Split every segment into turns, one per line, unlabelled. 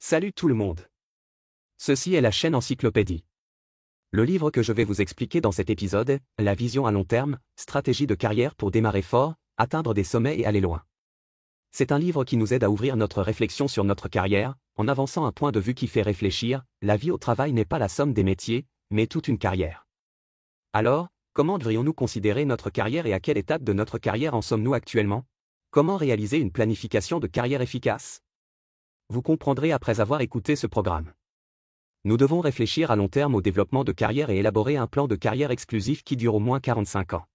Salut tout le monde. Ceci est la chaîne Encyclopédie. Le livre que je vais vous expliquer dans cet épisode est La vision à long terme, stratégie de carrière pour démarrer fort, atteindre des sommets et aller loin. C'est un livre qui nous aide à ouvrir notre réflexion sur notre carrière, en avançant un point de vue qui fait réfléchir. La vie au travail n'est pas la somme des métiers, mais toute une carrière. Alors, comment devrions-nous considérer notre carrière et à quelle étape de notre carrière en sommes-nous actuellement? Comment réaliser une planification de carrière efficace? Vous comprendrez après avoir écouté ce programme. Nous devons réfléchir à long terme au développement de carrière et élaborer un plan de carrière exclusif qui dure au moins 45 ans.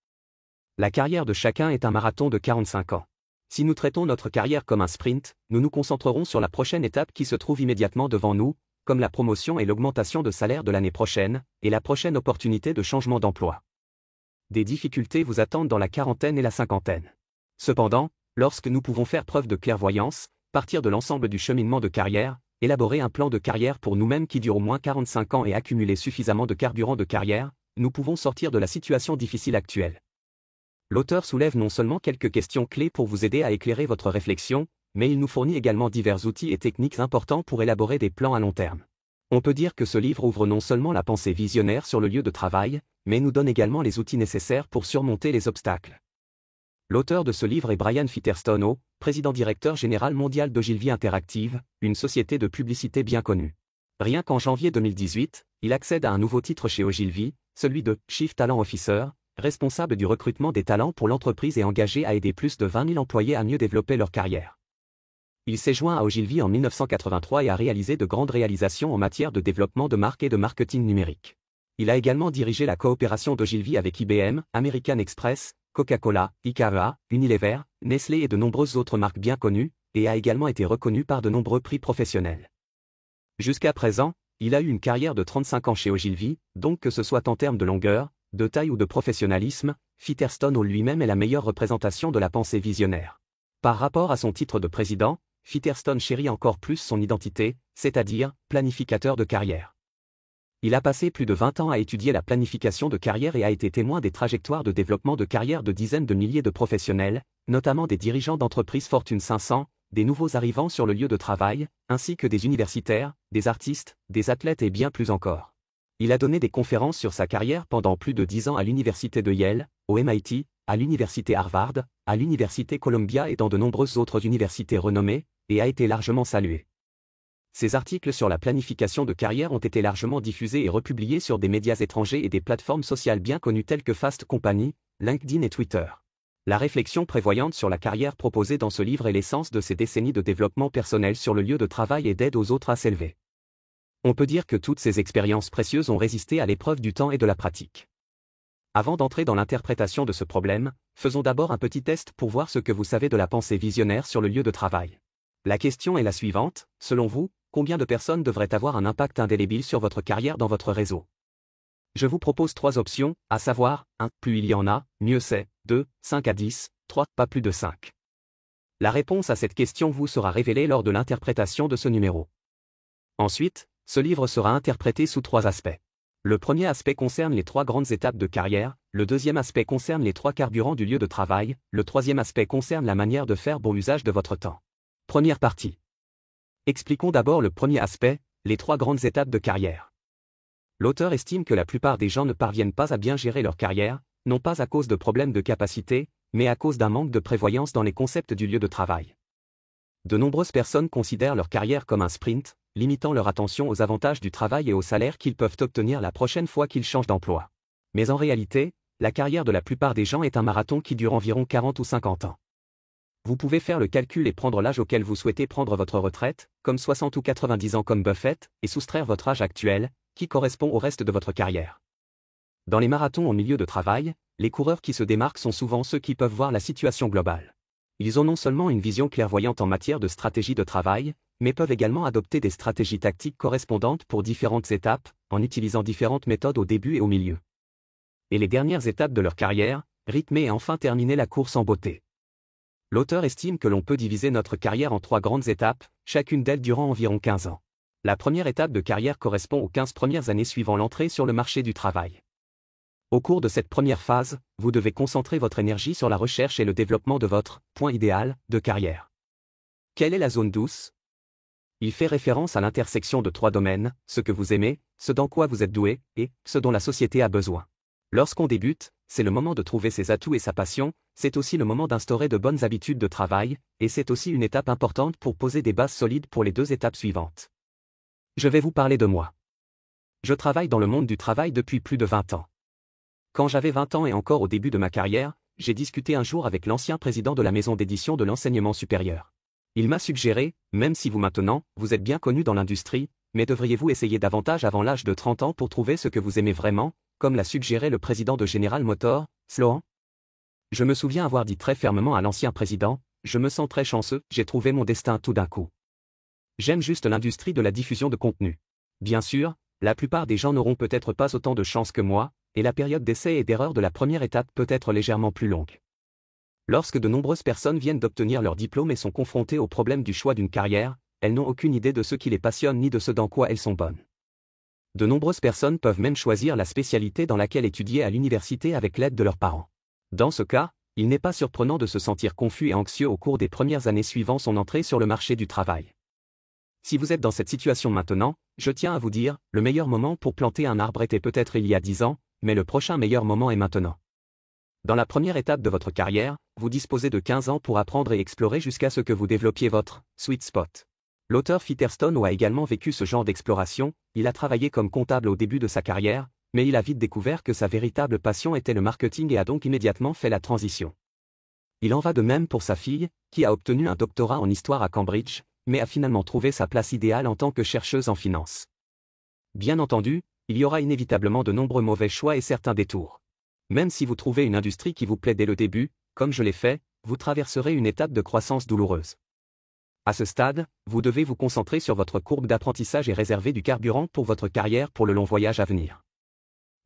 La carrière de chacun est un marathon de 45 ans. Si nous traitons notre carrière comme un sprint, nous nous concentrerons sur la prochaine étape qui se trouve immédiatement devant nous, comme la promotion et l'augmentation de salaire de l'année prochaine, et la prochaine opportunité de changement d'emploi. Des difficultés vous attendent dans la quarantaine et la cinquantaine. Cependant, lorsque nous pouvons faire preuve de clairvoyance, partir de l'ensemble du cheminement de carrière, élaborer un plan de carrière pour nous-mêmes qui dure au moins 45 ans et accumuler suffisamment de carburant de carrière, nous pouvons sortir de la situation difficile actuelle. L'auteur soulève non seulement quelques questions clés pour vous aider à éclairer votre réflexion, mais il nous fournit également divers outils et techniques importants pour élaborer des plans à long terme. On peut dire que ce livre ouvre non seulement la pensée visionnaire sur le lieu de travail, mais nous donne également les outils nécessaires pour surmonter les obstacles. L'auteur de ce livre est Brian Featherstone, président-directeur général mondial d'Ogilvy Interactive, une société de publicité bien connue. Rien qu'en janvier 2018, il accède à un nouveau titre chez Ogilvy, celui de Chief Talent Officer, responsable du recrutement des talents pour l'entreprise et engagé à aider plus de 20 000 employés à mieux développer leur carrière. Il s'est joint à Ogilvy en 1983 et a réalisé de grandes réalisations en matière de développement de marque et de marketing numérique. Il a également dirigé la coopération d'Ogilvy avec IBM, American Express, Coca-Cola, IKEA, Unilever, Nestlé et de nombreuses autres marques bien connues, et a également été reconnu par de nombreux prix professionnels. Jusqu'à présent, il a eu une carrière de 35 ans chez Ogilvy, donc que ce soit en termes de longueur, de taille ou de professionnalisme, Featherstone lui-même est la meilleure représentation de la pensée visionnaire. Par rapport à son titre de président, Featherstone chérit encore plus son identité, c'est-à-dire planificateur de carrière. Il a passé plus de 20 ans à étudier la planification de carrière et a été témoin des trajectoires de développement de carrière de dizaines de milliers de professionnels, notamment des dirigeants d'entreprises Fortune 500, des nouveaux arrivants sur le lieu de travail, ainsi que des universitaires, des artistes, des athlètes et bien plus encore. Il a donné des conférences sur sa carrière pendant plus de 10 ans à l'université de Yale, au MIT, à l'université Harvard, à l'université Columbia et dans de nombreuses autres universités renommées, et a été largement salué. Ses articles sur la planification de carrière ont été largement diffusés et republiés sur des médias étrangers et des plateformes sociales bien connues telles que Fast Company, LinkedIn et Twitter. La réflexion prévoyante sur la carrière proposée dans ce livre est l'essence de ces décennies de développement personnel sur le lieu de travail et d'aide aux autres à s'élever. On peut dire que toutes ces expériences précieuses ont résisté à l'épreuve du temps et de la pratique. Avant d'entrer dans l'interprétation de ce problème, faisons d'abord un petit test pour voir ce que vous savez de la pensée visionnaire sur le lieu de travail. La question est la suivante, selon vous, combien de personnes devraient avoir un impact indélébile sur votre carrière dans votre réseau? Je vous propose 3 options, à savoir, 1. Plus il y en a, mieux c'est, 2. 5 à 10, 3. Pas plus de 5. La réponse à cette question vous sera révélée lors de l'interprétation de ce numéro. Ensuite, ce livre sera interprété sous 3 aspects. Le premier aspect concerne les 3 grandes étapes de carrière, le deuxième aspect concerne les 3 carburants du lieu de travail, le troisième aspect concerne la manière de faire bon usage de votre temps. Première partie. Expliquons d'abord le premier aspect, les 3 grandes étapes de carrière. L'auteur estime que la plupart des gens ne parviennent pas à bien gérer leur carrière, non pas à cause de problèmes de capacité, mais à cause d'un manque de prévoyance dans les concepts du lieu de travail. De nombreuses personnes considèrent leur carrière comme un sprint, limitant leur attention aux avantages du travail et au salaire qu'ils peuvent obtenir la prochaine fois qu'ils changent d'emploi. Mais en réalité, la carrière de la plupart des gens est un marathon qui dure environ 40 ou 50 ans. Vous pouvez faire le calcul et prendre l'âge auquel vous souhaitez prendre votre retraite, comme 60 ou 90 ans comme Buffett, et soustraire votre âge actuel, qui correspond au reste de votre carrière. Dans les marathons en milieu de travail, les coureurs qui se démarquent sont souvent ceux qui peuvent voir la situation globale. Ils ont non seulement une vision clairvoyante en matière de stratégie de travail, mais peuvent également adopter des stratégies tactiques correspondantes pour différentes étapes, en utilisant différentes méthodes au début et au milieu. Et les dernières étapes de leur carrière, rythmer et enfin terminer la course en beauté. L'auteur estime que l'on peut diviser notre carrière en 3 grandes étapes, chacune d'elles durant environ 15 ans. La première étape de carrière correspond aux 15 premières années suivant l'entrée sur le marché du travail. Au cours de cette première phase, vous devez concentrer votre énergie sur la recherche et le développement de votre point idéal de carrière. Quelle est la zone douce? Il fait référence à l'intersection de 3 domaines, ce que vous aimez, ce dans quoi vous êtes doué, et ce dont la société a besoin. Lorsqu'on débute, c'est le moment de trouver ses atouts et sa passion, c'est aussi le moment d'instaurer de bonnes habitudes de travail, et c'est aussi une étape importante pour poser des bases solides pour les 2 étapes suivantes. Je vais vous parler de moi. Je travaille dans le monde du travail depuis plus de 20 ans. Quand j'avais 20 ans et encore au début de ma carrière, j'ai discuté un jour avec l'ancien président de la maison d'édition de l'enseignement supérieur. Il m'a suggéré, même si vous maintenant, vous êtes bien connu dans l'industrie, mais devriez-vous essayer davantage avant l'âge de 30 ans pour trouver ce que vous aimez vraiment, comme l'a suggéré le président de General Motors, Sloan? Je me souviens avoir dit très fermement à l'ancien président, je me sens très chanceux, j'ai trouvé mon destin tout d'un coup. J'aime juste l'industrie de la diffusion de contenu. Bien sûr, la plupart des gens n'auront peut-être pas autant de chance que moi, et la période d'essai et d'erreur de la première étape peut être légèrement plus longue. Lorsque de nombreuses personnes viennent d'obtenir leur diplôme et sont confrontées au problème du choix d'une carrière, elles n'ont aucune idée de ce qui les passionne ni de ce dans quoi elles sont bonnes. De nombreuses personnes peuvent même choisir la spécialité dans laquelle étudier à l'université avec l'aide de leurs parents. Dans ce cas, il n'est pas surprenant de se sentir confus et anxieux au cours des premières années suivant son entrée sur le marché du travail. Si vous êtes dans cette situation maintenant, je tiens à vous dire, le meilleur moment pour planter un arbre était peut-être il y a 10 ans, mais le prochain meilleur moment est maintenant. Dans la première étape de votre carrière, vous disposez de 15 ans pour apprendre et explorer jusqu'à ce que vous développiez votre sweet spot. L'auteur Featherstone a également vécu ce genre d'exploration, il a travaillé comme comptable au début de sa carrière, mais il a vite découvert que sa véritable passion était le marketing et a donc immédiatement fait la transition. Il en va de même pour sa fille, qui a obtenu un doctorat en histoire à Cambridge, mais a finalement trouvé sa place idéale en tant que chercheuse en finance. Bien entendu, il y aura inévitablement de nombreux mauvais choix et certains détours. Même si vous trouvez une industrie qui vous plaît dès le début, comme je l'ai fait, vous traverserez une étape de croissance douloureuse. À ce stade, vous devez vous concentrer sur votre courbe d'apprentissage et réserver du carburant pour votre carrière pour le long voyage à venir.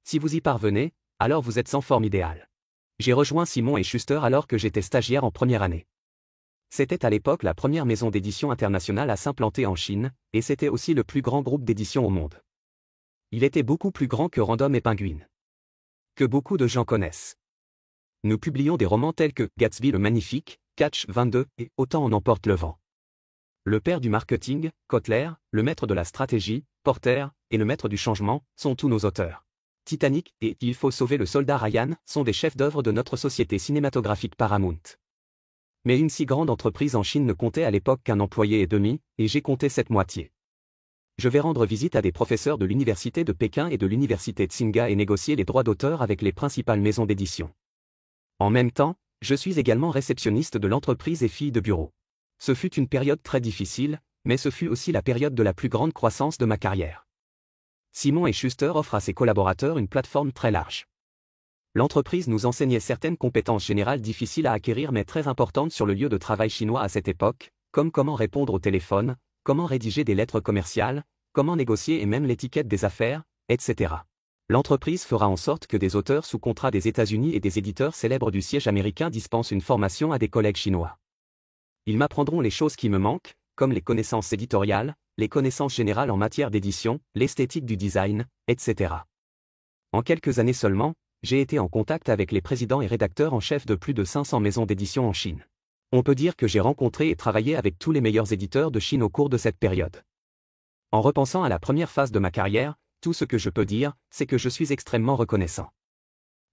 Si vous y parvenez, alors vous êtes en forme idéale. J'ai rejoint Simon & Schuster alors que j'étais stagiaire en première année. C'était à l'époque la première maison d'édition internationale à s'implanter en Chine, et c'était aussi le plus grand groupe d'édition au monde. Il était beaucoup plus grand que Random et Penguin, que beaucoup de gens connaissent. Nous publions des romans tels que Gatsby le Magnifique, Catch 22 et Autant en emporte le vent. Le père du marketing, Kotler, le maître de la stratégie, Porter, et le maître du changement, sont tous nos auteurs. Titanic et Il faut sauver le soldat Ryan sont des chefs-d'œuvre de notre société cinématographique Paramount. Mais une si grande entreprise en Chine ne comptait à l'époque qu'un employé et demi, et j'ai compté cette moitié. Je vais rendre visite à des professeurs de l'université de Pékin et de l'université Tsinghua et négocier les droits d'auteur avec les principales maisons d'édition. En même temps, je suis également réceptionniste de l'entreprise et fille de bureau. Ce fut une période très difficile, mais ce fut aussi la période de la plus grande croissance de ma carrière. Simon & Schuster offre à ses collaborateurs une plateforme très large. L'entreprise nous enseignait certaines compétences générales difficiles à acquérir mais très importantes sur le lieu de travail chinois à cette époque, comme comment répondre au téléphone, comment rédiger des lettres commerciales, comment négocier et même l'étiquette des affaires, etc. L'entreprise fera en sorte que des auteurs sous contrat des États-Unis et des éditeurs célèbres du siège américain dispensent une formation à des collègues chinois. Ils m'apprendront les choses qui me manquent, comme les connaissances éditoriales, les connaissances générales en matière d'édition, l'esthétique du design, etc. En quelques années seulement, j'ai été en contact avec les présidents et rédacteurs en chef de plus de 500 maisons d'édition en Chine. On peut dire que j'ai rencontré et travaillé avec tous les meilleurs éditeurs de Chine au cours de cette période. En repensant à la première phase de ma carrière, tout ce que je peux dire, c'est que je suis extrêmement reconnaissant.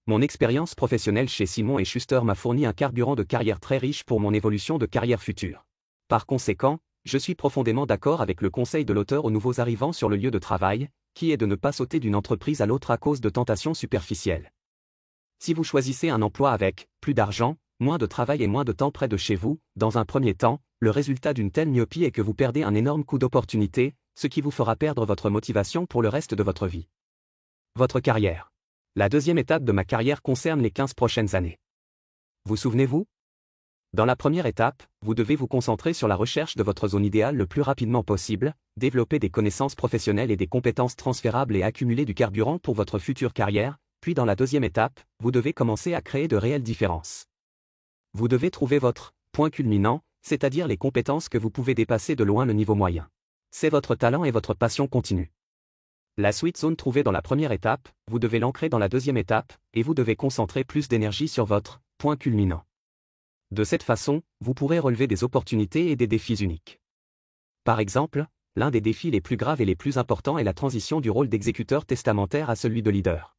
Mon expérience professionnelle chez Simon & Schuster m'a fourni un carburant de carrière très riche pour mon évolution de carrière future. Par conséquent, je suis profondément d'accord avec le conseil de l'auteur aux nouveaux arrivants sur le lieu de travail, qui est de ne pas sauter d'une entreprise à l'autre à cause de tentations superficielles. Si vous choisissez un emploi avec plus d'argent, moins de travail et moins de temps près de chez vous, dans un premier temps, le résultat d'une telle myopie est que vous perdez un énorme coup d'opportunité, ce qui vous fera perdre votre motivation pour le reste de votre vie. Votre carrière. La deuxième étape de ma carrière concerne les 15 prochaines années. Vous souvenez-vous? Dans la première étape, vous devez vous concentrer sur la recherche de votre zone idéale le plus rapidement possible, développer des connaissances professionnelles et des compétences transférables et accumuler du carburant pour votre future carrière, puis dans la deuxième étape, vous devez commencer à créer de réelles différences. Vous devez trouver votre point culminant, c'est-à-dire les compétences que vous pouvez dépasser de loin le niveau moyen. C'est votre talent et votre passion continue. La sweet zone trouvée dans la première étape, vous devez l'ancrer dans la deuxième étape, et vous devez concentrer plus d'énergie sur votre point culminant. De cette façon, vous pourrez relever des opportunités et des défis uniques. Par exemple, l'un des défis les plus graves et les plus importants est la transition du rôle d'exécuteur testamentaire à celui de leader.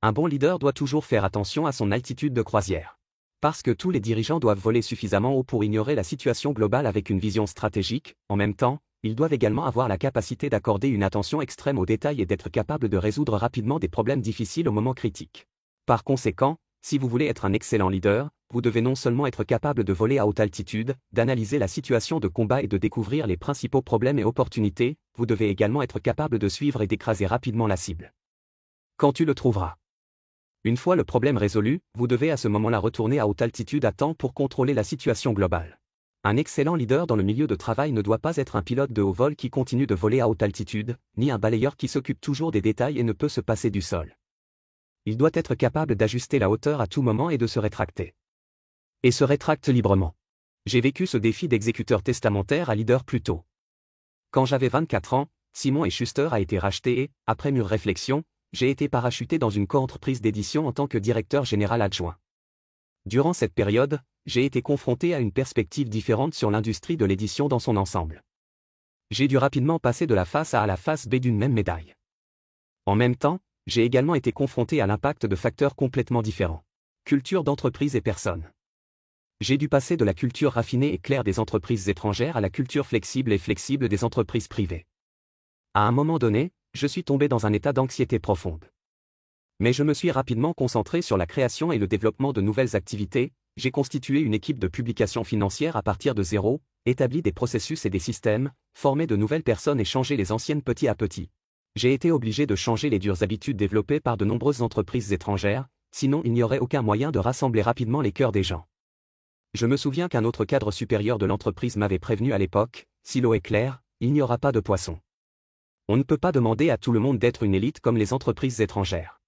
Un bon leader doit toujours faire attention à son altitude de croisière. Parce que tous les dirigeants doivent voler suffisamment haut pour ignorer la situation globale avec une vision stratégique, en même temps, ils doivent également avoir la capacité d'accorder une attention extrême aux détails et d'être capables de résoudre rapidement des problèmes difficiles au moment critique. Par conséquent, si vous voulez être un excellent leader, vous devez non seulement être capable de voler à haute altitude, d'analyser la situation de combat et de découvrir les principaux problèmes et opportunités, vous devez également être capable de suivre et d'écraser rapidement la cible. Quand tu le trouveras. Une fois le problème résolu, vous devez à ce moment-là retourner à haute altitude à temps pour contrôler la situation globale. Un excellent leader dans le milieu de travail ne doit pas être un pilote de haut vol qui continue de voler à haute altitude, ni un balayeur qui s'occupe toujours des détails et ne peut se passer du sol. Il doit être capable d'ajuster la hauteur à tout moment et de se rétracter. Et se rétracte librement. J'ai vécu ce défi d'exécuteur testamentaire à leader plus tôt. Quand j'avais 24 ans, Simon & Schuster a été racheté et, après mûre réflexion, j'ai été parachuté dans une coentreprise d'édition en tant que directeur général adjoint. Durant cette période, j'ai été confronté à une perspective différente sur l'industrie de l'édition dans son ensemble. J'ai dû rapidement passer de la face A à la face B d'une même médaille. En même temps, j'ai également été confronté à l'impact de facteurs complètement différents. Culture d'entreprise et personnes. J'ai dû passer de la culture raffinée et claire des entreprises étrangères à la culture flexible et flexible des entreprises privées. À un moment donné, je suis tombé dans un état d'anxiété profonde. Mais je me suis rapidement concentré sur la création et le développement de nouvelles activités, j'ai constitué une équipe de publication financière à partir de zéro, établi des processus et des systèmes, formé de nouvelles personnes et changé les anciennes petit à petit. J'ai été obligé de changer les dures habitudes développées par de nombreuses entreprises étrangères, sinon il n'y aurait aucun moyen de rassembler rapidement les cœurs des gens. Je me souviens qu'un autre cadre supérieur de l'entreprise m'avait prévenu à l'époque, si l'eau est claire, il n'y aura pas de poisson. On ne peut pas demander à tout le monde d'être une élite comme les entreprises étrangères.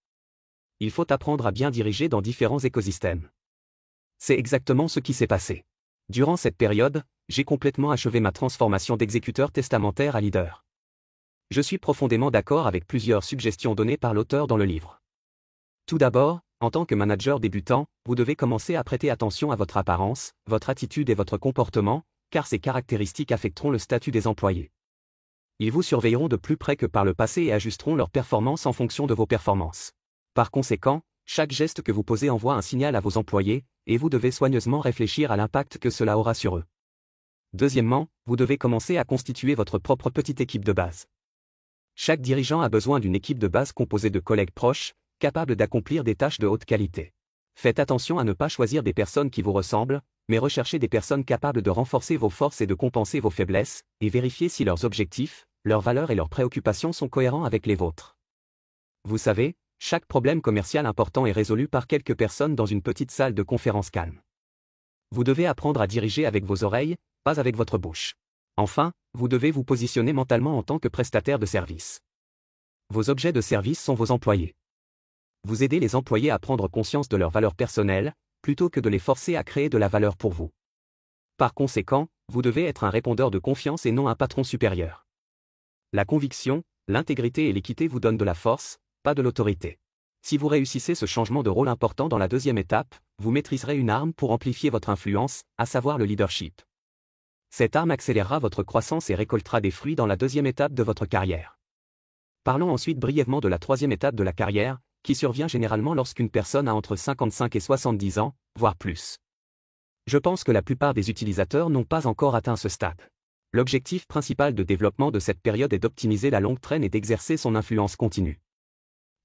Il faut apprendre à bien diriger dans différents écosystèmes. C'est exactement ce qui s'est passé. Durant cette période, j'ai complètement achevé ma transformation d'exécuteur testamentaire à leader. Je suis profondément d'accord avec plusieurs suggestions données par l'auteur dans le livre. Tout d'abord, en tant que manager débutant, vous devez commencer à prêter attention à votre apparence, votre attitude et votre comportement, car ces caractéristiques affecteront le statut des employés. Ils vous surveilleront de plus près que par le passé et ajusteront leurs performances en fonction de vos performances. Par conséquent, chaque geste que vous posez envoie un signal à vos employés, et vous devez soigneusement réfléchir à l'impact que cela aura sur eux. Deuxièmement, vous devez commencer à constituer votre propre petite équipe de base. Chaque dirigeant a besoin d'une équipe de base composée de collègues proches, capables d'accomplir des tâches de haute qualité. Faites attention à ne pas choisir des personnes qui vous ressemblent, mais recherchez des personnes capables de renforcer vos forces et de compenser vos faiblesses, et vérifiez si leurs objectifs, leurs valeurs et leurs préoccupations sont cohérents avec les vôtres. Vous savez, chaque problème commercial important est résolu par quelques personnes dans une petite salle de conférence calme. Vous devez apprendre à diriger avec vos oreilles, pas avec votre bouche. Enfin, vous devez vous positionner mentalement en tant que prestataire de service. Vos objets de service sont vos employés. Vous aidez les employés à prendre conscience de leurs valeurs personnelles, plutôt que de les forcer à créer de la valeur pour vous. Par conséquent, vous devez être un répondeur de confiance et non un patron supérieur. La conviction, l'intégrité et l'équité vous donnent de la force, pas de l'autorité. Si vous réussissez ce changement de rôle important dans la deuxième étape, vous maîtriserez une arme pour amplifier votre influence, à savoir le leadership. Cette arme accélérera votre croissance et récoltera des fruits dans la deuxième étape de votre carrière. Parlons ensuite brièvement de la troisième étape de la carrière, qui survient généralement lorsqu'une personne a entre 55 et 70 ans, voire plus. Je pense que la plupart des utilisateurs n'ont pas encore atteint ce stade. L'objectif principal de développement de cette période est d'optimiser la longue traîne et d'exercer son influence continue.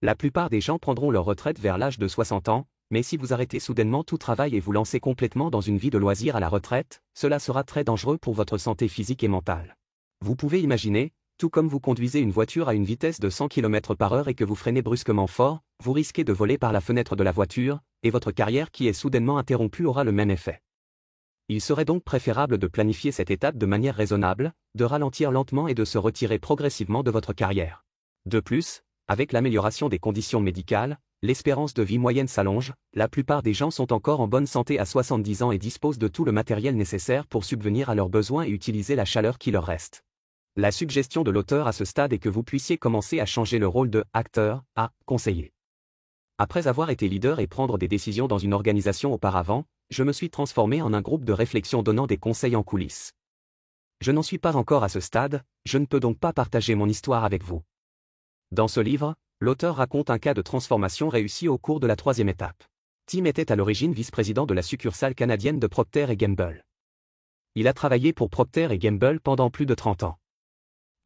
La plupart des gens prendront leur retraite vers l'âge de 60 ans, mais si vous arrêtez soudainement tout travail et vous lancez complètement dans une vie de loisirs à la retraite, cela sera très dangereux pour votre santé physique et mentale. Vous pouvez imaginer, tout comme vous conduisez une voiture à une vitesse de 100 km/h et que vous freinez brusquement fort, vous risquez de voler par la fenêtre de la voiture, et votre carrière qui est soudainement interrompue aura le même effet. Il serait donc préférable de planifier cette étape de manière raisonnable, de ralentir lentement et de se retirer progressivement de votre carrière. De plus, avec l'amélioration des conditions médicales, l'espérance de vie moyenne s'allonge, la plupart des gens sont encore en bonne santé à 70 ans et disposent de tout le matériel nécessaire pour subvenir à leurs besoins et utiliser la chaleur qui leur reste. La suggestion de l'auteur à ce stade est que vous puissiez commencer à changer le rôle de « acteur » à « conseiller ». Après avoir été leader et prendre des décisions dans une organisation auparavant, je me suis transformé en un groupe de réflexion donnant des conseils en coulisses. Je n'en suis pas encore à ce stade, je ne peux donc pas partager mon histoire avec vous. Dans ce livre, l'auteur raconte un cas de transformation réussi au cours de la 3e étape. Tim était à l'origine vice-président de la succursale canadienne de Procter & Gamble. Il a travaillé pour Procter & Gamble pendant plus de 30 ans.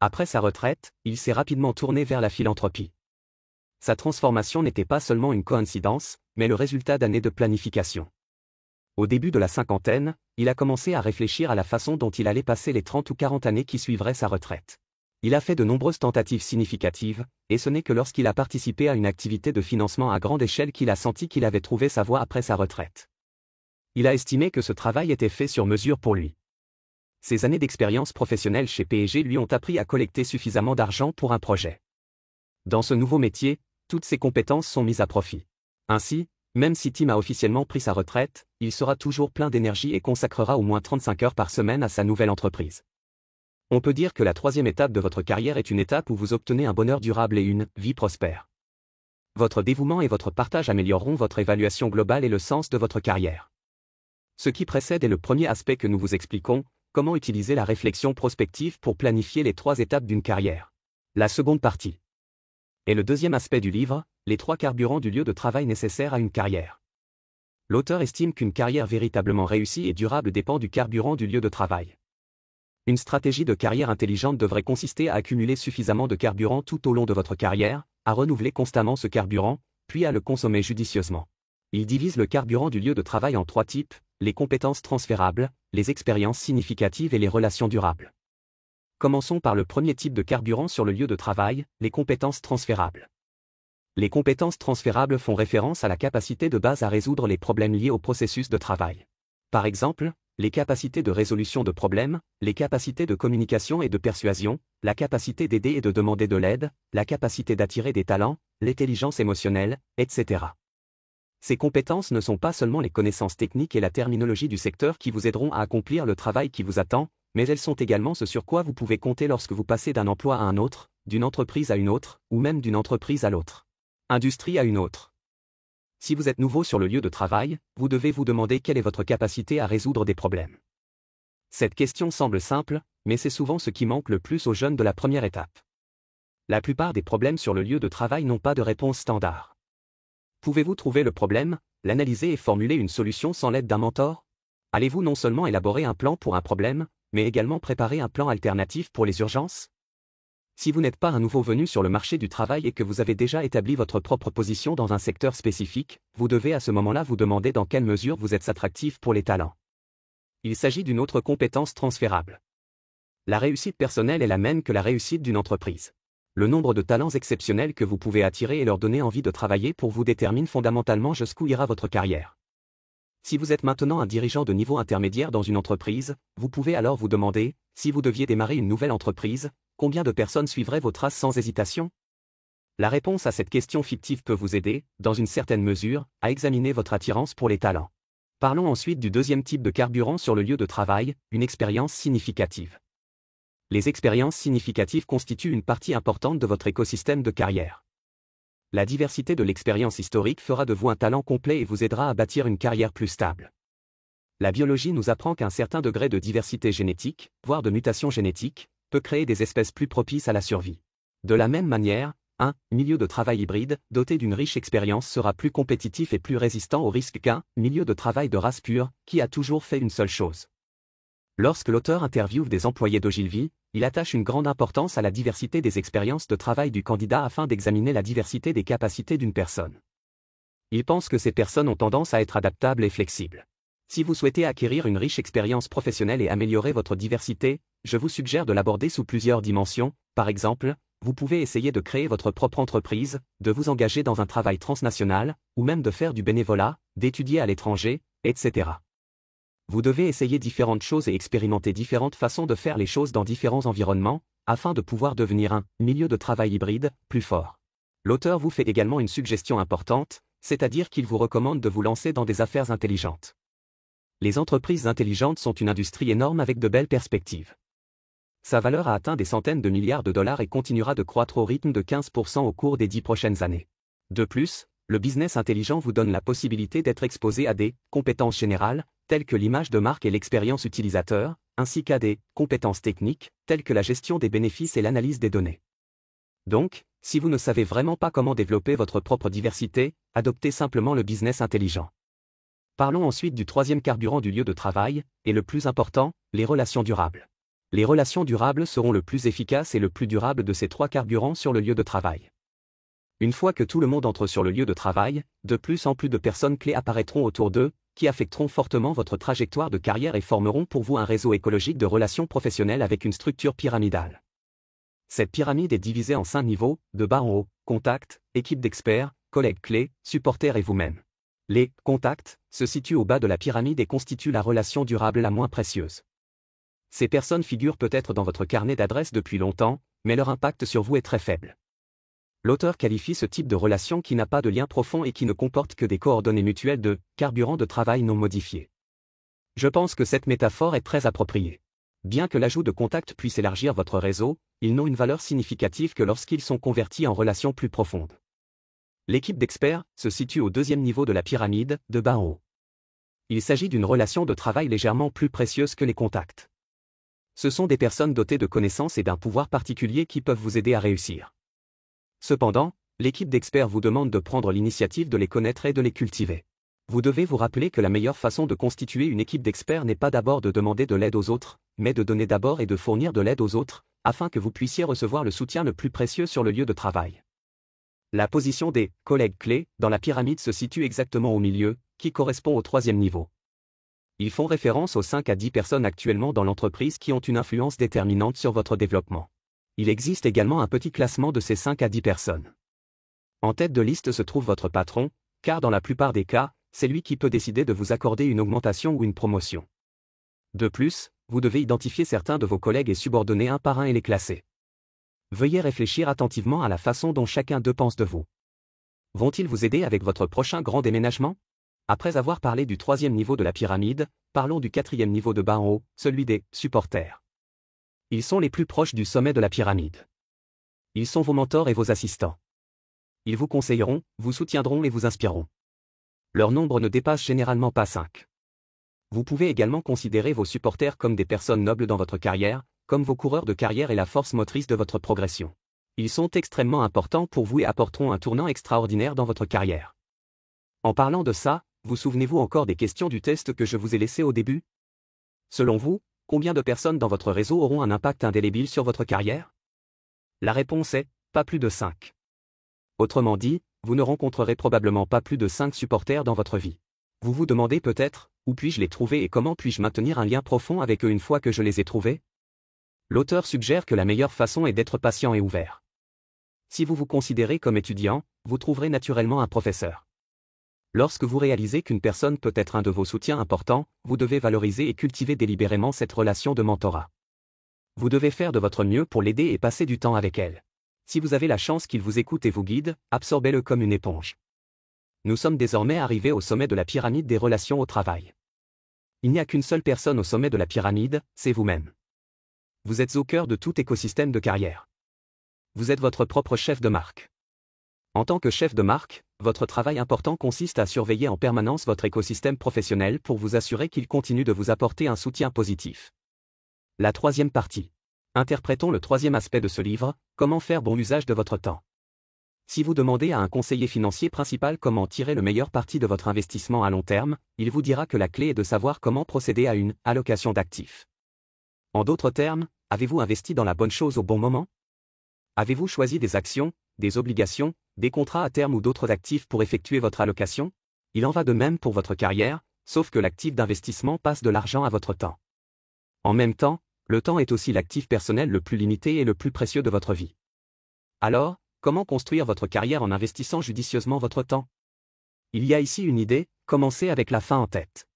Après sa retraite, il s'est rapidement tourné vers la philanthropie. Sa transformation n'était pas seulement une coïncidence, mais le résultat d'années de planification. Au début de la cinquantaine, il a commencé à réfléchir à la façon dont il allait passer les 30 ou 40 années qui suivraient sa retraite. Il a fait de nombreuses tentatives significatives, et ce n'est que lorsqu'il a participé à une activité de financement à grande échelle qu'il a senti qu'il avait trouvé sa voie après sa retraite. Il a estimé que ce travail était fait sur mesure pour lui. Ses années d'expérience professionnelle chez P&G lui ont appris à collecter suffisamment d'argent pour un projet. Dans ce nouveau métier, toutes ses compétences sont mises à profit. Ainsi, même si Tim a officiellement pris sa retraite, il sera toujours plein d'énergie et consacrera au moins 35 heures par semaine à sa nouvelle entreprise. On peut dire que la 3e étape de votre carrière est une étape où vous obtenez un bonheur durable et une vie prospère. Votre dévouement et votre partage amélioreront votre évaluation globale et le sens de votre carrière. Ce qui précède est le premier aspect que nous vous expliquons, comment utiliser la réflexion prospective pour planifier les 3 étapes d'une carrière. La seconde partie est le deuxième aspect du livre, les 3 carburants du lieu de travail nécessaires à une carrière. L'auteur estime qu'une carrière véritablement réussie et durable dépend du carburant du lieu de travail. Une stratégie de carrière intelligente devrait consister à accumuler suffisamment de carburant tout au long de votre carrière, à renouveler constamment ce carburant, puis à le consommer judicieusement. Il divise le carburant du lieu de travail en 3 types, les compétences transférables, les expériences significatives et les relations durables. Commençons par le premier type de carburant sur le lieu de travail, les compétences transférables. Les compétences transférables font référence à la capacité de base à résoudre les problèmes liés au processus de travail. Par exemple, les capacités de résolution de problèmes, les capacités de communication et de persuasion, la capacité d'aider et de demander de l'aide, la capacité d'attirer des talents, l'intelligence émotionnelle, etc. Ces compétences ne sont pas seulement les connaissances techniques et la terminologie du secteur qui vous aideront à accomplir le travail qui vous attend, mais elles sont également ce sur quoi vous pouvez compter lorsque vous passez d'un emploi à un autre, d'une entreprise à une autre, ou même d'une entreprise à l'autre. Industrie à une autre. Si vous êtes nouveau sur le lieu de travail, vous devez vous demander quelle est votre capacité à résoudre des problèmes. Cette question semble simple, mais c'est souvent ce qui manque le plus aux jeunes de la première étape. La plupart des problèmes sur le lieu de travail n'ont pas de réponse standard. Pouvez-vous trouver le problème, l'analyser et formuler une solution sans l'aide d'un mentor? Allez-vous non seulement élaborer un plan pour un problème, mais également préparer un plan alternatif pour les urgences? Si vous n'êtes pas un nouveau venu sur le marché du travail et que vous avez déjà établi votre propre position dans un secteur spécifique, vous devez à ce moment-là vous demander dans quelle mesure vous êtes attractif pour les talents. Il s'agit d'une autre compétence transférable. La réussite personnelle est la même que la réussite d'une entreprise. Le nombre de talents exceptionnels que vous pouvez attirer et leur donner envie de travailler pour vous détermine fondamentalement jusqu'où ira votre carrière. Si vous êtes maintenant un dirigeant de niveau intermédiaire dans une entreprise, vous pouvez alors vous demander, si vous deviez démarrer une nouvelle entreprise, combien de personnes suivraient vos traces sans hésitation? La réponse à cette question fictive peut vous aider, dans une certaine mesure, à examiner votre attirance pour les talents. Parlons ensuite du deuxième type de carburant sur le lieu de travail, une expérience significative. Les expériences significatives constituent une partie importante de votre écosystème de carrière. La diversité de l'expérience historique fera de vous un talent complet et vous aidera à bâtir une carrière plus stable. La biologie nous apprend qu'un certain degré de diversité génétique, voire de mutation génétique, peut créer des espèces plus propices à la survie. De la même manière, un milieu de travail hybride, doté d'une riche expérience sera plus compétitif et plus résistant au risque qu'un milieu de travail de race pure, qui a toujours fait une seule chose. Lorsque l'auteur interviewe des employés d'Ogilvy, il attache une grande importance à la diversité des expériences de travail du candidat afin d'examiner la diversité des capacités d'une personne. Il pense que ces personnes ont tendance à être adaptables et flexibles. Si vous souhaitez acquérir une riche expérience professionnelle et améliorer votre diversité, je vous suggère de l'aborder sous plusieurs dimensions. Par exemple, vous pouvez essayer de créer votre propre entreprise, de vous engager dans un travail transnational, ou même de faire du bénévolat, d'étudier à l'étranger, etc. Vous devez essayer différentes choses et expérimenter différentes façons de faire les choses dans différents environnements, afin de pouvoir devenir un milieu de travail hybride plus fort. L'auteur vous fait également une suggestion importante, c'est-à-dire qu'il vous recommande de vous lancer dans des affaires intelligentes. Les entreprises intelligentes sont une industrie énorme avec de belles perspectives. Sa valeur a atteint des centaines de milliards de dollars et continuera de croître au rythme de 15% au cours des 10 prochaines années. De plus, le business intelligent vous donne la possibilité d'être exposé à des compétences générales, telles que l'image de marque et l'expérience utilisateur, ainsi qu'à des compétences techniques, telles que la gestion des bénéfices et l'analyse des données. Donc, si vous ne savez vraiment pas comment développer votre propre diversité, adoptez simplement le business intelligent. Parlons ensuite du troisième carburant du lieu de travail, et le plus important, les relations durables. Les relations durables seront le plus efficace et le plus durable de ces trois carburants sur le lieu de travail. Une fois que tout le monde entre sur le lieu de travail, de plus en plus de personnes clés apparaîtront autour d'eux, qui affecteront fortement votre trajectoire de carrière et formeront pour vous un réseau écologique de relations professionnelles avec une structure pyramidale. Cette pyramide est divisée en 5 niveaux, de bas en haut: contact, équipe d'experts, collègues clés, supporters et vous-même. Les contacts se situent au bas de la pyramide et constituent la relation durable la moins précieuse. Ces personnes figurent peut-être dans votre carnet d'adresses depuis longtemps, mais leur impact sur vous est très faible. L'auteur qualifie ce type de relation qui n'a pas de lien profond et qui ne comporte que des coordonnées mutuelles de carburant de travail non modifié. Je pense que cette métaphore est très appropriée. Bien que l'ajout de contacts puisse élargir votre réseau, ils n'ont une valeur significative que lorsqu'ils sont convertis en relations plus profondes. L'équipe d'experts se situe au deuxième niveau de la pyramide, de bas en haut. Il s'agit d'une relation de travail légèrement plus précieuse que les contacts. Ce sont des personnes dotées de connaissances et d'un pouvoir particulier qui peuvent vous aider à réussir. Cependant, l'équipe d'experts vous demande de prendre l'initiative de les connaître et de les cultiver. Vous devez vous rappeler que la meilleure façon de constituer une équipe d'experts n'est pas d'abord de demander de l'aide aux autres, mais de donner d'abord et de fournir de l'aide aux autres, afin que vous puissiez recevoir le soutien le plus précieux sur le lieu de travail. La position des collègues clés dans la pyramide se situe exactement au milieu, qui correspond au troisième niveau. Ils font référence aux 5 à 10 personnes actuellement dans l'entreprise qui ont une influence déterminante sur votre développement. Il existe également un petit classement de ces 5 à 10 personnes. En tête de liste se trouve votre patron, car dans la plupart des cas, c'est lui qui peut décider de vous accorder une augmentation ou une promotion. De plus, vous devez identifier certains de vos collègues et subordonnés un par un et les classer. Veuillez réfléchir attentivement à la façon dont chacun d'eux pense de vous. Vont-ils vous aider avec votre prochain grand déménagement? Après avoir parlé du troisième niveau de la pyramide, parlons du quatrième niveau de bas en haut, celui des supporters. Ils sont les plus proches du sommet de la pyramide. Ils sont vos mentors et vos assistants. Ils vous conseilleront, vous soutiendront et vous inspireront. Leur nombre ne dépasse généralement pas 5. Vous pouvez également considérer vos supporters comme des personnes nobles dans votre carrière, comme vos coureurs de carrière et la force motrice de votre progression. Ils sont extrêmement importants pour vous et apporteront un tournant extraordinaire dans votre carrière. En parlant de ça, vous souvenez-vous encore des questions du test que je vous ai laissé au début? Selon vous, combien de personnes dans votre réseau auront un impact indélébile sur votre carrière? La réponse est, pas plus de 5. Autrement dit, vous ne rencontrerez probablement pas plus de 5 supporters dans votre vie. Vous vous demandez peut-être, où puis-je les trouver et comment puis-je maintenir un lien profond avec eux une fois que je les ai trouvés? L'auteur suggère que la meilleure façon est d'être patient et ouvert. Si vous vous considérez comme étudiant, vous trouverez naturellement un professeur. Lorsque vous réalisez qu'une personne peut être un de vos soutiens importants, vous devez valoriser et cultiver délibérément cette relation de mentorat. Vous devez faire de votre mieux pour l'aider et passer du temps avec elle. Si vous avez la chance qu'il vous écoute et vous guide, absorbez-le comme une éponge. Nous sommes désormais arrivés au sommet de la pyramide des relations au travail. Il n'y a qu'une seule personne au sommet de la pyramide, c'est vous-même. Vous êtes au cœur de tout écosystème de carrière. Vous êtes votre propre chef de marque. En tant que chef de marque, votre travail important consiste à surveiller en permanence votre écosystème professionnel pour vous assurer qu'il continue de vous apporter un soutien positif. La troisième partie. Interprétons le troisième aspect de ce livre, comment faire bon usage de votre temps. Si vous demandez à un conseiller financier principal comment tirer le meilleur parti de votre investissement à long terme, il vous dira que la clé est de savoir comment procéder à une allocation d'actifs. En d'autres termes, avez-vous investi dans la bonne chose au bon moment? Avez-vous choisi des actions, des obligations, des contrats à terme ou d'autres actifs pour effectuer votre allocation? Il en va de même pour votre carrière, sauf que l'actif d'investissement passe de l'argent à votre temps. En même temps, le temps est aussi l'actif personnel le plus limité et le plus précieux de votre vie. Alors, comment construire votre carrière en investissant judicieusement votre temps? Il y a ici une idée, commencez avec la fin en tête.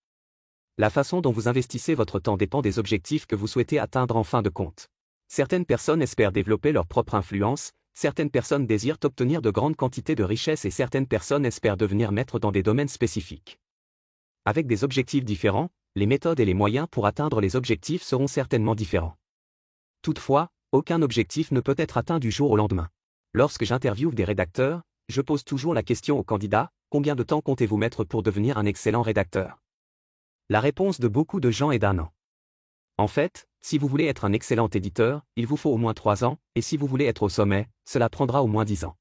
La façon dont vous investissez votre temps dépend des objectifs que vous souhaitez atteindre en fin de compte. Certaines personnes espèrent développer leur propre influence, certaines personnes désirent obtenir de grandes quantités de richesses et certaines personnes espèrent devenir maîtres dans des domaines spécifiques. Avec des objectifs différents, les méthodes et les moyens pour atteindre les objectifs seront certainement différents. Toutefois, aucun objectif ne peut être atteint du jour au lendemain. Lorsque j'interviewe des rédacteurs, je pose toujours la question aux candidats, combien de temps comptez-vous mettre pour devenir un excellent rédacteur? La réponse de beaucoup de gens est d'1 an. En fait, si vous voulez être un excellent éditeur, il vous faut au moins 3 ans, et si vous voulez être au sommet, cela prendra au moins 10 ans.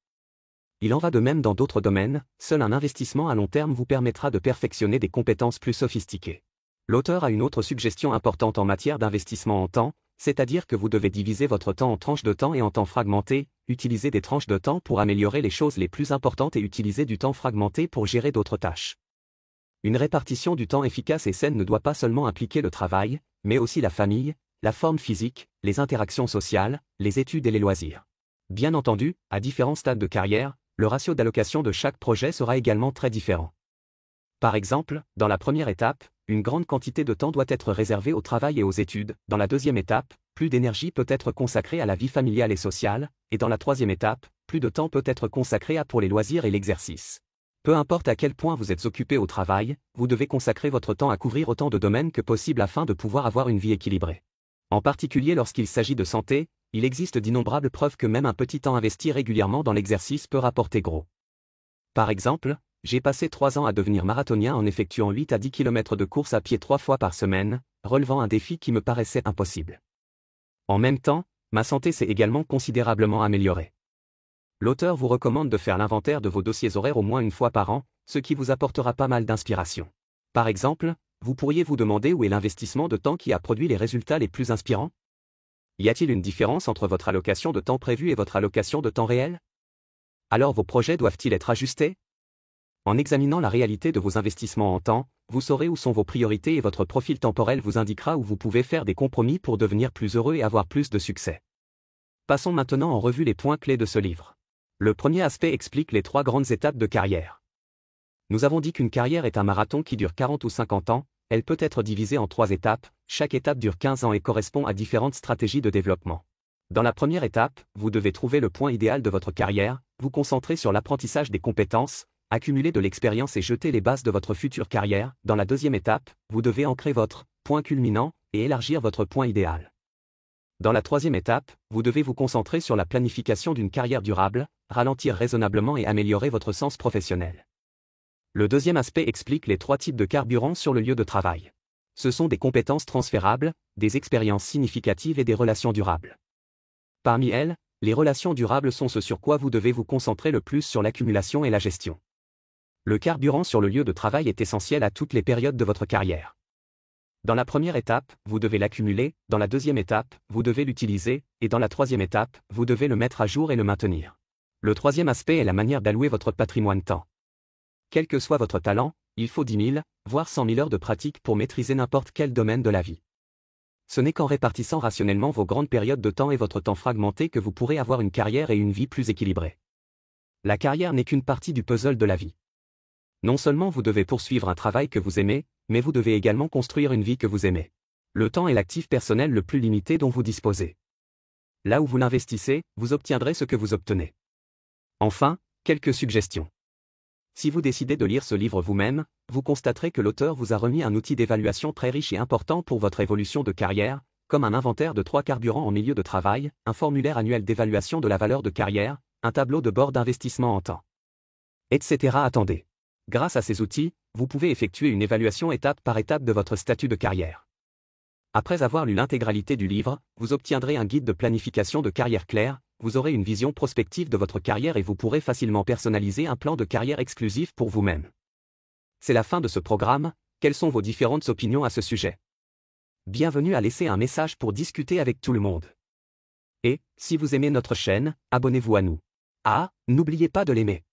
Il en va de même dans d'autres domaines, seul un investissement à long terme vous permettra de perfectionner des compétences plus sophistiquées. L'auteur a une autre suggestion importante en matière d'investissement en temps, c'est-à-dire que vous devez diviser votre temps en tranches de temps et en temps fragmentés, utiliser des tranches de temps pour améliorer les choses les plus importantes et utiliser du temps fragmenté pour gérer d'autres tâches. Une répartition du temps efficace et saine ne doit pas seulement impliquer le travail, mais aussi la famille, la forme physique, les interactions sociales, les études et les loisirs. Bien entendu, à différents stades de carrière, le ratio d'allocation de chaque projet sera également très différent. Par exemple, dans la première étape, une grande quantité de temps doit être réservée au travail et aux études, dans la deuxième étape, plus d'énergie peut être consacrée à la vie familiale et sociale, et dans la troisième étape, plus de temps peut être consacré pour les loisirs et l'exercice. Peu importe à quel point vous êtes occupé au travail, vous devez consacrer votre temps à couvrir autant de domaines que possible afin de pouvoir avoir une vie équilibrée. En particulier lorsqu'il s'agit de santé, il existe d'innombrables preuves que même un petit temps investi régulièrement dans l'exercice peut rapporter gros. Par exemple, j'ai passé 3 ans à devenir marathonien en effectuant 8 à 10 km de course à pied 3 fois par semaine, relevant un défi qui me paraissait impossible. En même temps, ma santé s'est également considérablement améliorée. L'auteur vous recommande de faire l'inventaire de vos dossiers horaires au moins une fois par an, ce qui vous apportera pas mal d'inspiration. Par exemple, vous pourriez vous demander où est l'investissement de temps qui a produit les résultats les plus inspirants? Y a-t-il une différence entre votre allocation de temps prévue et votre allocation de temps réel? Alors vos projets doivent-ils être ajustés? En examinant la réalité de vos investissements en temps, vous saurez où sont vos priorités et votre profil temporel vous indiquera où vous pouvez faire des compromis pour devenir plus heureux et avoir plus de succès. Passons maintenant en revue les points clés de ce livre. Le premier aspect explique les 3 grandes étapes de carrière. Nous avons dit qu'une carrière est un marathon qui dure 40 ou 50 ans, elle peut être divisée en 3 étapes, chaque étape dure 15 ans et correspond à différentes stratégies de développement. Dans la première étape, vous devez trouver le point idéal de votre carrière, vous concentrer sur l'apprentissage des compétences, accumuler de l'expérience et jeter les bases de votre future carrière. Dans la deuxième étape, vous devez ancrer votre point culminant et élargir votre point idéal. Dans la troisième étape, vous devez vous concentrer sur la planification d'une carrière durable, ralentir raisonnablement et améliorer votre sens professionnel. Le deuxième aspect explique les 3 types de carburant sur le lieu de travail. Ce sont des compétences transférables, des expériences significatives et des relations durables. Parmi elles, les relations durables sont ce sur quoi vous devez vous concentrer le plus sur l'accumulation et la gestion. Le carburant sur le lieu de travail est essentiel à toutes les périodes de votre carrière. Dans la première étape, vous devez l'accumuler, dans la deuxième étape, vous devez l'utiliser, et dans la troisième étape, vous devez le mettre à jour et le maintenir. Le troisième aspect est la manière d'allouer votre patrimoine temps. Quel que soit votre talent, il faut 10 000, voire 100 000 heures de pratique pour maîtriser n'importe quel domaine de la vie. Ce n'est qu'en répartissant rationnellement vos grandes périodes de temps et votre temps fragmenté que vous pourrez avoir une carrière et une vie plus équilibrées. La carrière n'est qu'une partie du puzzle de la vie. Non seulement vous devez poursuivre un travail que vous aimez, mais vous devez également construire une vie que vous aimez. Le temps est l'actif personnel le plus limité dont vous disposez. Là où vous l'investissez, vous obtiendrez ce que vous obtenez. Enfin, quelques suggestions. Si vous décidez de lire ce livre vous-même, vous constaterez que l'auteur vous a remis un outil d'évaluation très riche et important pour votre évolution de carrière, comme un inventaire de 3 carburants en milieu de travail, un formulaire annuel d'évaluation de la valeur de carrière, un tableau de bord d'investissement en temps, etc. Attendez. Grâce à ces outils, vous pouvez effectuer une évaluation étape par étape de votre statut de carrière. Après avoir lu l'intégralité du livre, vous obtiendrez un guide de planification de carrière clair, vous aurez une vision prospective de votre carrière et vous pourrez facilement personnaliser un plan de carrière exclusif pour vous-même. C'est la fin de ce programme, quelles sont vos différentes opinions à ce sujet? Bienvenue à laisser un message pour discuter avec tout le monde. Et, si vous aimez notre chaîne, abonnez-vous à nous. Ah, n'oubliez pas de l'aimer.